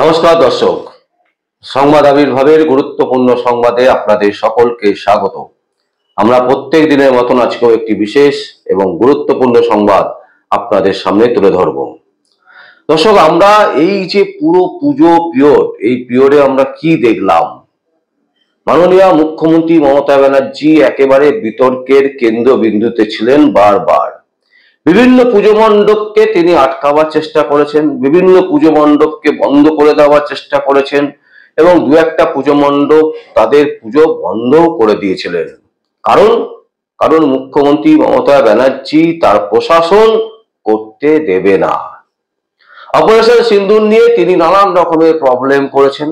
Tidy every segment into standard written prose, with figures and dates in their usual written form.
নমস্কার দর্শক, সংবাদ আবির্ভাবের গুরুত্বপূর্ণ সংবাদে আপনাদের সকলকে স্বাগত। আমরা প্রত্যেক দিনের মতন আজকেও একটি বিশেষ এবং গুরুত্বপূর্ণ সংবাদ আপনাদের সামনে তুলে ধরব। দর্শক, আমরা এই যে পুরো পুজো পিরিয়ড, এই পিরিয়ডে আমরা কি দেখলাম? মাননীয় মুখ্যমন্ত্রী মমতা ব্যানার্জি একেবারে বিতর্কের কেন্দ্রবিন্দুতে ছিলেন। বারবার বিভিন্ন পুজো মণ্ডপকে তিনি আটকাবার চেষ্টা করেছেন, বিভিন্ন পুজো মণ্ডপকে বন্ধ করে দেওয়ার চেষ্টা করেছেন এবং দু একটা পুজো মণ্ডপ তাদের পুজো বন্ধও করে দিয়েছিলেন। কারণ মুখ্যমন্ত্রী মমতা ব্যানার্জি তার প্রশাসন করতে দেবে না। অপারেশন সিন্দুর নিয়ে তিনি নানান রকমের প্রবলেম করেছেন।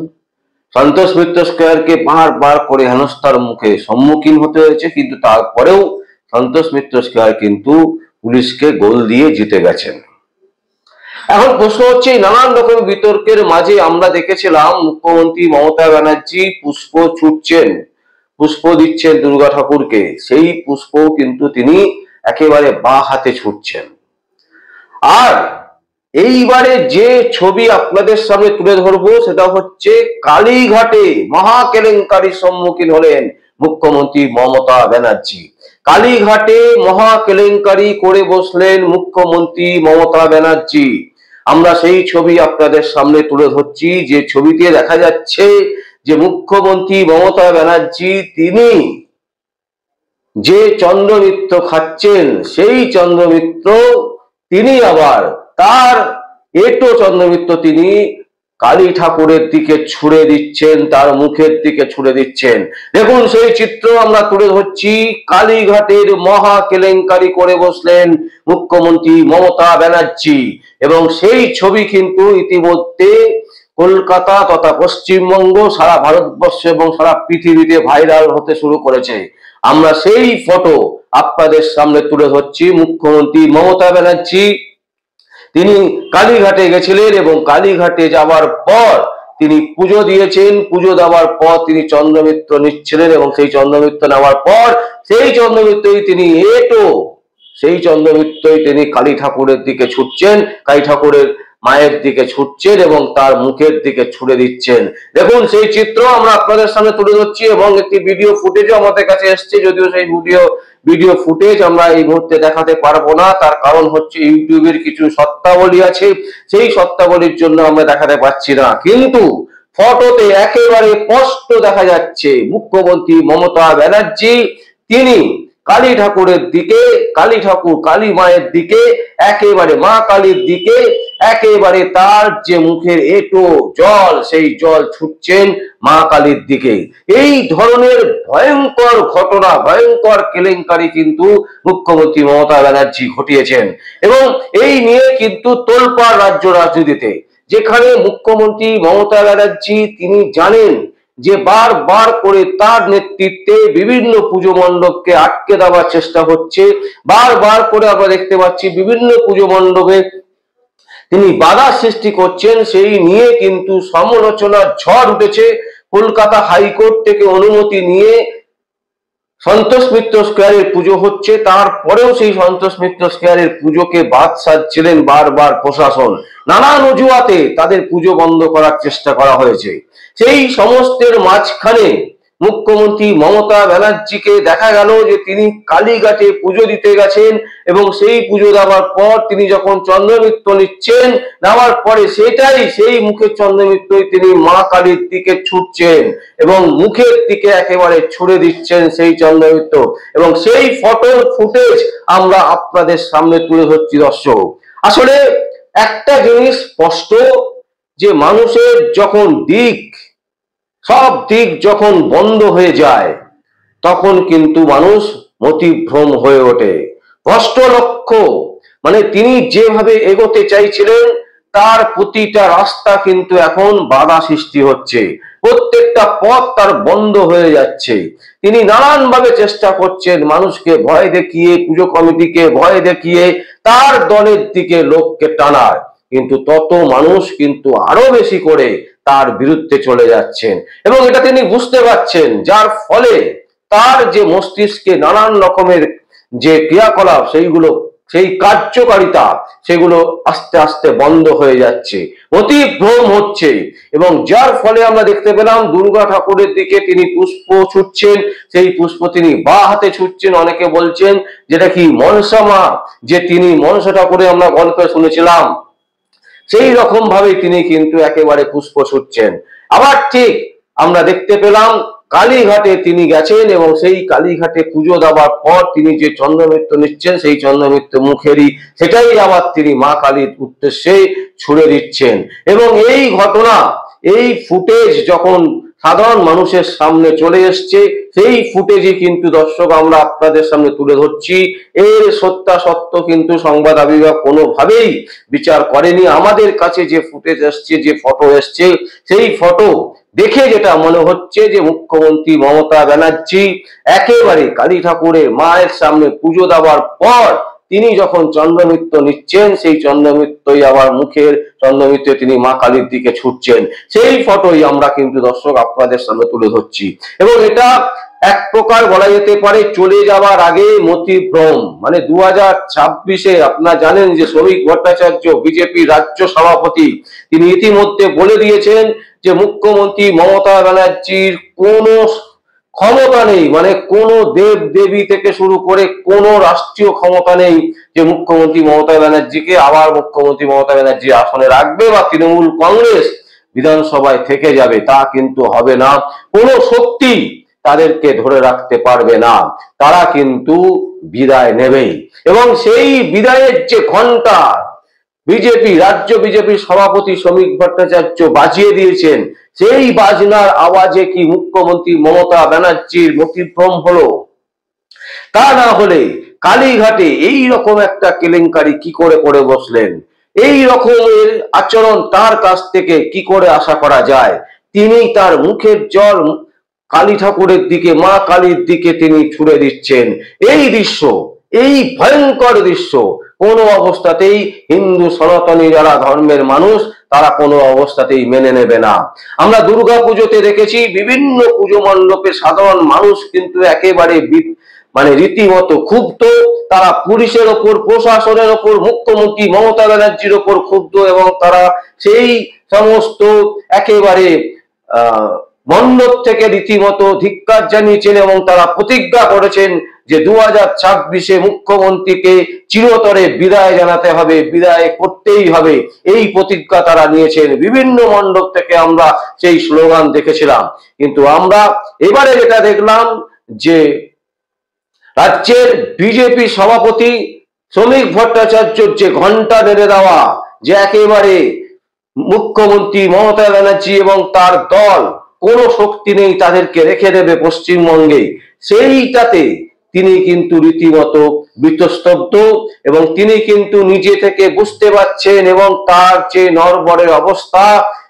সন্তোষ মিত্র স্কয়ারকে বারবার করে হেনস্থার মুখে সম্মুখীন হতে হয়েছে, কিন্তু তারপরেও সন্তোষ মিত্র স্কয়ার কিন্তু পুলিশকে গোল দিয়ে জিতে গেছেন। এখন প্রশ্ন হচ্ছে, নানান রকম বিতর্কের মাঝে আমরা দেখেছিলাম মুখ্যমন্ত্রী মমতা ব্যানার্জি পুষ্প ছুটছেন, পুষ্প দিচ্ছেন দুর্গা ঠাকুরকে। সেই পুষ্প কিন্তু তিনি একেবারে বাঁ হাতে ছুটছেন। আর এইবারে যে ছবি আপনাদের সামনে তুলে ধরবো সেটা হচ্ছে কালীঘাটে মহা কেলেঙ্কারির সম্মুখীন হলেন মুখ্যমন্ত্রী মমতা ব্যানার্জি। কালীঘাটে মহা কেলেঙ্কারি করে বসলেন মুখ্যমন্ত্রী মমতা ব্যানার্জি। আমরা সেই ছবি আপনাদের সামনে তুলে ধরছি, যে ছবিতে দেখা যাচ্ছে যে মুখ্যমন্ত্রী মমতা ব্যানার্জি তিনি যে চন্দ্রমিত্র খাচ্ছেন, সেই চন্দ্রমিত্র তিনি আবার তার এটো চন্দ্রমিত্র তিনি কালী ঠাকুরের দিকে ছুড়ে দিচ্ছেন, তার মুখের দিকে ছুড়ে দিচ্ছেন। দেখুন সেই চিত্র আমরা তুলে ধরছি। কালীঘাটের মহা কেলেঙ্কারি করে বসলেন মুখ্যমন্ত্রী মমতা ব্যানার্জি এবং সেই ছবি কিন্তু ইতিমধ্যে কলকাতা তথা পশ্চিমবঙ্গ, সারা ভারতবর্ষ এবং সারা পৃথিবীতে ভাইরাল হতে শুরু করেছে। আমরা সেই ফটো আপনাদের সামনে তুলে ধরছি। মুখ্যমন্ত্রী মমতা ব্যানার্জি তিনি কালীঘাটে গেছিলেন এবং কালীঘাটে যাওয়ার পর তিনি পুজো দিয়েছেন। পুজো দেওয়ার পর তিনি চন্দ্রমিত্র নিচ্ছিলেন এবং সেই চন্দ্রমিত্র নেওয়ার পর সেই চন্দ্রমিত্রই তিনি সেই চন্দ্রমিত্রই তিনি কালী ঠাকুরের দিকে ছুটছেন, কালী ঠাকুরের মায়ের দিকে ছুটছেন এবং তার মুখের দিকে ছুড়ে দিচ্ছেন। দেখুন সেই চিত্র আমরা আপনাদের সামনে তুলে ধরছি এবং একটি ভিডিও ফুটেজও আমাদের কাছে এসছে, যদিও সেই ভিডিও ফুটেজ আমরা এই মুহূর্তে দেখাতে পারবো না। তার কারণ হচ্ছে ইউটিউবের কিছু শর্তাবলী আছে, সেই শর্তাবলীর জন্য আমরা দেখাতে পাচ্ছি না। কিন্তু ফটোতে একেবারে স্পষ্ট দেখা যাচ্ছে মুখ্যমন্ত্রী মমতা ব্যানার্জি তিনি কালী ঠাকুরের দিকে, কালী ঠাকুর কালী মায়ের দিকে, একেবারে মা কালীর দিকে একেবারে তার যে মুখের এটো জল, সেই জল ছুটছেন মা কালীর দিকে। এই ধরনের ভয়ঙ্কর ঘটনা, ভয়ঙ্কর কেলেঙ্কারি কিন্তু মুখ্যমন্ত্রী মমতা ব্যানার্জি ঘটিয়েছেন এবং এই নিয়ে কিন্তু তোলপাড় রাজ্য রাজনীতিতে, যেখানে মুখ্যমন্ত্রী মমতা ব্যানার্জি তিনি জানেন যে বারবার করে তার নেতৃত্বে বিভিন্ন পুজো মণ্ডপকে আটকে দেওয়ার চেষ্টা হচ্ছে। বারবার করে আমরা দেখতে পাচ্ছি বিভিন্ন পুজো মণ্ডপে তিনি বাধা সৃষ্টি করছেন। সেই নিয়ে কিন্তু সমালোচনার ঝড় উঠেছে। কলকাতা হাইকোর্ট থেকে অনুমতি নিয়ে সন্তোষ মিত্র স্কয়ারের পুজো হচ্ছে, তারপরেও সেই সন্তোষ মিত্র স্কয়ারের পুজোকে বাদ সাধছিলেন বারবার প্রশাসন। নানান অজুহাতে তাদের পুজো বন্ধ করার চেষ্টা করা হয়েছে। সেই সমস্তের মাঝখানে মুখ্যমন্ত্রী মমতা ব্যানার্জিকে দেখা গেল যে তিনি কালীঘাটে পুজো দিতে গেছেন এবং সেই পুজো দেওয়ার পর তিনি যখন চন্দ্রমিত্র নিচ্ছেন, নেওয়ার পরে সেই মুখের চন্দ্রমিত্রই তিনি মা কালীর দিকে ছুটছেন এবং মুখের দিকে একেবারে ছুড়ে দিচ্ছেন সেই চন্দ্রমিত্র এবং সেই ফটোর ফুটেজ আমরা আপনাদের সামনে তুলে ধরছি। দর্শক, আসলে একটা জিনিস স্পষ্ট, যে মানুষের যখন সব দিক যখন বন্ধ হয়ে যায় তখন কিন্তু মানুষ মতিভ্রম হয়ে ওঠে। ভ্রষ্ট লক্ষ্য, মানে তিনি যেভাবে এগোতে চাইছিলেন তার প্রতিটা রাস্তা কিন্তু এখন বাধা সৃষ্টি হচ্ছে, প্রত্যেকটা পথ তার বন্ধ হয়ে যাচ্ছে। তিনি নানান ভাবে চেষ্টা করছেন মানুষকে ভয় দেখিয়ে, পুজো কমিটিকে ভয় দেখিয়ে তার দলের দিকে লোককে টানার, কিন্তু তত মানুষ কিন্তু আরো বেশি করে তার বিরুদ্ধে চলে যাচ্ছেন এবং এটা তিনি বুঝতে পারছেন, যার ফলে তার যে মস্তিষ্কে নানান রকমের যে ক্রিয়াকলাপ সেইগুলো সেই কার্যকারিতা সেগুলো আস্তে আস্তে বন্ধ হয়ে যাচ্ছে, অতিভ্রম হচ্ছে। এবং যার ফলে আমরা দেখতে পেলাম দুর্গা ঠাকুরের দিকে তিনি পুষ্প ছুটছেন, সেই পুষ্প তিনি বা হাতে ছুটছেন। অনেকে বলছেন যেটা কি মনসা মা, যে তিনি মনসা ঠাকুরে আমরা গল্পে শুনেছিলাম, সেই রকম ভাবে তিনি কিন্তু একেবারে পুষ্প ছুটছেন। আবার ঠিক আমরা দেখতে পেলাম কালীঘাটে তিনি গেছেন এবং সেই কালীঘাটে পুজো দেওয়ার পর তিনি যে চন্দ্রমিত্র নিচ্ছেন, সেই চন্দ্রমিত্র মুখেরই সেটাই আবার তিনি মা কালীর উদ্দেশ্যে ছুড়ে দিচ্ছেন। এবং এই ঘটনা, এই ফুটেজ যখন সাধারণ মানুষের সামনে চলে এসছে, সেই ফুটেজই কিন্তু দর্শক আমরা আপনাদের সামনে তুলে ধরছি। এর সত্যাসত্য কিন্তু সংবাদ বিভাগ কোনোভাবেই বিচার করেনি। আমাদের কাছে যে ফুটেজ এসছে, যে ফটো এসছে, সেই ফটো দেখে যেটা মনে হচ্ছে যে মুখ্যমন্ত্রী মমতা ব্যানার্জি একেবারে কালী ঠাকুরের মায়ের সামনে পুজো দেওয়ার পর তিনি যখন চন্দ্রমিত্র নিচ্ছেন, সেই চন্দ্রমিত্রই আবার মুখের চন্দ্রমিত্রে তিনি মা কালীর দিকে ছুটছেন, সেই ফটোই আমরা কিন্তু দর্শক আপনাদের সামনে তুলে ধরছি। এবং এটা এক প্রকার বলা যেতে পারে চলে যাবার আগে মতিভ্রম। মানে 2026-এ আপনারা জানেন যে শ্রমিক ভট্টাচার্য বিজেপি রাজ্য সভাপতি, তিনি ইতিমধ্যে বলে দিয়েছেন যে মুখ্যমন্ত্রী মমতা ব্যানার্জির কোনো ক্ষমতা নেই, মানে কোনো দেব দেবী থেকে শুরু করে কোনো রাষ্ট্রীয় ক্ষমতা নেই যে মুখ্যমন্ত্রী মমতা ব্যানার্জিকে আবার মুখ্যমন্ত্রী মমতা ব্যানার্জি আসনে রাখবে বা তৃণমূল কংগ্রেস বিধানসভায় থেকে যাবে, তা কিন্তু হবে না। কোনো শক্তি তাদেরকে ধরে রাখতে পারবে না, তারা কিন্তু বিদায় নেবেই। এবং সেই বিদায়ের যে ঘন্টা বিজেপি রাজ্য বিজেপির সভাপতি শ্রমিক ভট্টাচার্য বাজিয়ে দিয়েছেন, সেই বাজনার আওয়াজে কি মুখ্যমন্ত্রী মমতা ব্যানার্জির মতিভ্রম হলো? তা না হলে কালীঘাটে এই রকম একটা কেলেঙ্কারি কি করে করে বসলেন? এই রকমের আচরণ তার কাছ থেকে কি করে আশা করা যায়? তিনি তার মুখের জল কালী ঠাকুরের দিকে, মা কালীর দিকে তিনি ছুড়ে দিচ্ছেন। এই দৃশ্য, এই ভয়ঙ্কর দৃশ্য কোনো অবস্থাতেই হিন্দু সনাতনী যারা ধর্মের মানুষ তারা কোনো অবস্থাতেই মেনে নেবে না। আমরা দুর্গা পুজোতে দেখেছি বিভিন্ন পুজো মণ্ডপে সাধারণ মানুষ কিন্তু একেবারে মানে রীতিমতো ক্ষুব্ধ, তারা পুলিশের ওপর, প্রশাসনের ওপর, মুখ্যমন্ত্রী মমতা ব্যানার্জির ওপর ক্ষুব্ধ এবং তারা সেই সমস্ত একেবারে মণ্ডপ থেকে রীতিমতো ধিক্কার জানিয়েছেন এবং তারা প্রতিজ্ঞা করেছেন যে 2026-এ মুখ্যমন্ত্রীকে চিরতরে বিদায় জানাতে হবে, বিদায় করতেই হবে, এই প্রতিজ্ঞা তারা নিয়েছেন। বিভিন্ন মণ্ডপ থেকে আমরা সেই স্লোগান দেখেছিলাম। কিন্তু আমরা এবারে যেটা দেখলাম যে রাজ্যের বিজেপি সভাপতি শ্রমিক ভট্টাচার্যর যে ঘন্টা বেঁধে দেওয়া, যে একেবারে মুখ্যমন্ত্রী মমতা ব্যানার্জি এবং তার দল কোনো শক্তি নেই তাদেরকে রেখে দেবে পশ্চিমবঙ্গে, সেইটাতে তিনি কিন্তু রীতিমতো বিতস্তব্ধ এবং তিনি কিন্তু নিজে থেকে বুঝতে পারছেন এবং তার যে নড়বড়ে অবস্থা,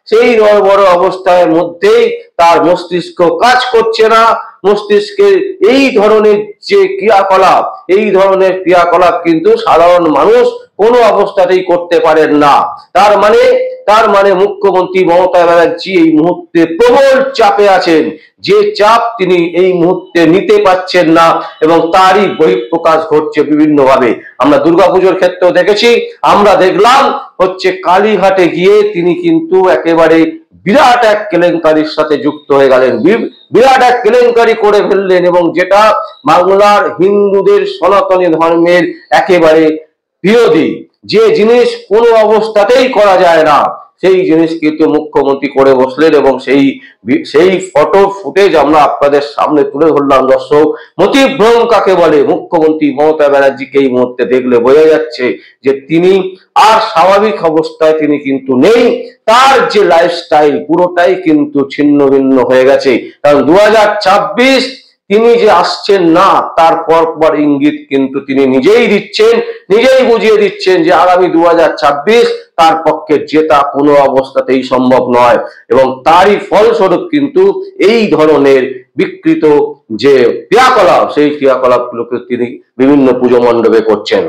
সেই নড়বড়ে অবস্থার মধ্যেই তার মস্তিষ্ক কাজ করছে না। মস্তিষ্কের এই ধরনের যে ক্রিয়াকলাপ, এই ধরনের ক্রিয়াকলাপ কিন্তু সাধারণ মানুষ কোনো অবস্থাতেই করতে পারেন না। তার মানে মুখ্যমন্ত্রী মমতা ব্যানার্জি এই মুহূর্তে প্রবল চাপে আছেন, যে চাপ তিনি এই মুহূর্তে নিতে পারছেন না এবং তারই বহিঃপ্রকাশ ঘটছে বিভিন্নভাবে। আমরা দুর্গাপুজোর ক্ষেত্রেও দেখেছি, আমরা দেখলাম হচ্ছে কালীঘাটে গিয়ে তিনি কিন্তু একেবারে বিরাট এক কেলেঙ্কারির সাথে যুক্ত হয়ে গেলেন, বিরাট এক কেলেঙ্কারি করে ফেললেন এবং যেটা বাংলার হিন্দুদের সনাতনী ধর্মের একেবারে বিরোধী, যে জিনিস কোনো অবস্থাতেই করা যায় না, সেই জিনিস কিন্তু মুখ্যমন্ত্রী করে বসলেন এবং সেই ফটো ফুটেজ আমরা আপনাদের সামনে তুলে ধরলাম। দর্শক, মতিভ্রম কাকে বলে? মুখ্যমন্ত্রী মমতা ব্যানার্জিকে এই মুহূর্তে দেখলে বোঝা যাচ্ছে যে তিনি আর স্বাভাবিক অবস্থায় তিনি কিন্তু নেই। তার যে লাইফস্টাইল পুরোটাই কিন্তু ছিন্ন ভিন্ন হয়ে গেছে। কারণ 2026 তিনি যে আসছেন না, তার পর ইঙ্গিত কিন্তু তিনি নিজেই দিচ্ছেন, নিজেই বুঝিয়ে দিচ্ছেন যে আগামী 2026 তার পক্ষে জেতা কোনো অবস্থাতেই সম্ভব নয় এবং তারই ফলস্বরূপ কিন্তু এই ধরনের বিকৃত যে ক্রিয়াকলাপ, সেই ক্রিয়াকলাপগুলোকে তিনি বিভিন্ন পুজো মণ্ডপে করছেন।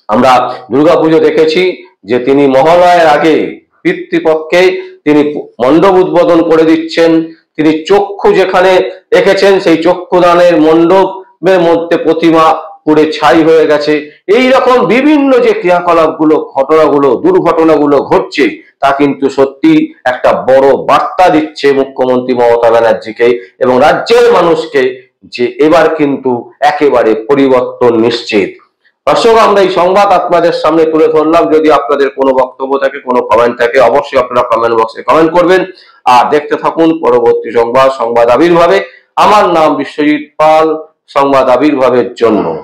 আমরা দুর্গাপুজো দেখেছি যে তিনি মহালয়ার আগে পিতৃপক্ষে তিনি মণ্ডপ উদ্বোধন করে দিচ্ছেন। তিনি চক্ষু যেখানে রেখেছেন সেই চক্ষুদানের মণ্ডপের মধ্যে প্রতিমা পুড়ে ছাই হয়ে গেছে। এই রকম বিভিন্ন যে ক্রিয়াকলাপগুলো, ঘটনাগুলো, দুর্ঘটনাগুলো ঘটছে, তা কিন্তু সত্যি একটা বড় বার্তা দিচ্ছে মুখ্যমন্ত্রী মমতা ব্যানার্জিকে এবং রাজ্যের মানুষকে, যে এবার কিন্তু একেবারে পরিবর্তন নিশ্চিত। দর্শক, আমরা এই সংবাদ আপনাদের সামনে তুলে ধরলাম। যদি আপনাদের কোনো বক্তব্য থাকে, কোনো কমেন্ট থাকে, অবশ্যই আপনারা কমেন্ট বক্সে কমেন্ট করবেন। আর দেখতে থাকুন পরবর্তী সংবাদ, সংবাদ আবির্ভাবে। আমার নাম বিশ্বজিৎ পাল, সংবাদ আবির্ভাবের জন্য।